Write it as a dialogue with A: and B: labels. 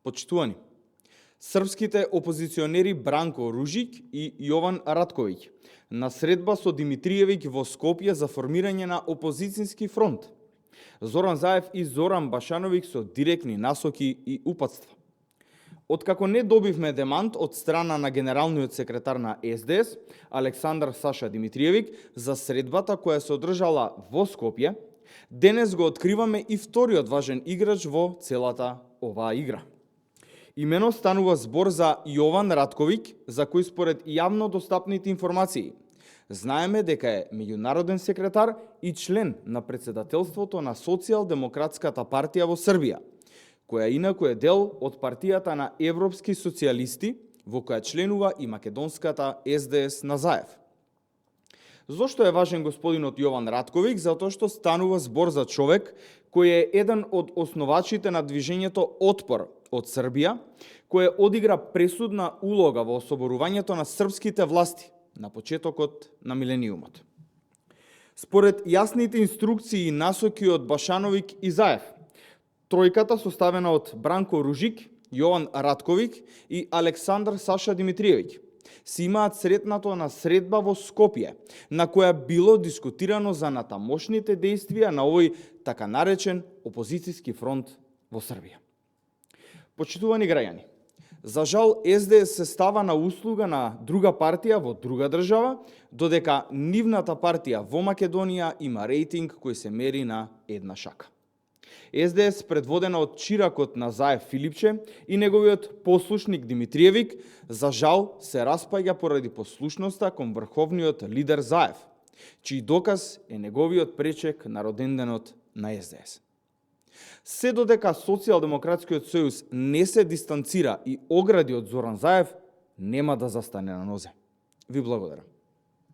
A: Почитувани, српските опозиционери Бранко Ружик и Јован Ратковиќ на средба со Димитриевиќ во Скопје за формирање на опозицијски фронт. Зоран Заев и Зоран Башановиќ со директни насоки и упатства. Откако не добивме демант од страна на генералниот секретар на СДС, Александар Саша Димитриевиќ, за средбата која се одржала во Скопје, денес го откриваме и вториот важен играч во целата оваа игра. Имено станува збор за Јован Ратковиќ, за кој според јавно достапните информации знаеме дека е меѓународен секретар и член на председателството на Социјалдемократската партија во Србија, која инаку е дел од партијата на Европски социјалисти, во која членува и македонската СДС на Заев. Зошто е важен господинот Јован Ратковиќ? Затоа што станува збор за човек кој е еден од основачите на движењето Отпор од Србија, кој одигра пресудна улога во особорувањето на српските власти на почетокот на милениумот. Според јасните инструкции и насоки од Башановиќ и Заев, тројката составена од Бранко Ружик, Јован Ратковиќ и Александар Саша Димитриевиќ се имаат сретнато на средба во Скопје, на која било дискутирано за натамошните действија на овој така наречен опозицијски фронт во Србија. Почитувани граѓани, за жал СДС се става на услуга на друга партија во друга држава, додека нивната партија во Македонија има рейтинг кој се мери на една шака. СДС, предводена од чиракот на Заев Филипче и неговиот послушник Димитриевиќ, за жал се распаѓа поради послушноста кон врховниот лидер Заев, чиј доказ е неговиот пречек на роденденот на СДС. Се додека Социјалдемократскиот сојуз не се дистанцира и огради од Зоран Заев, нема да застане на нозе. Ви благодарам.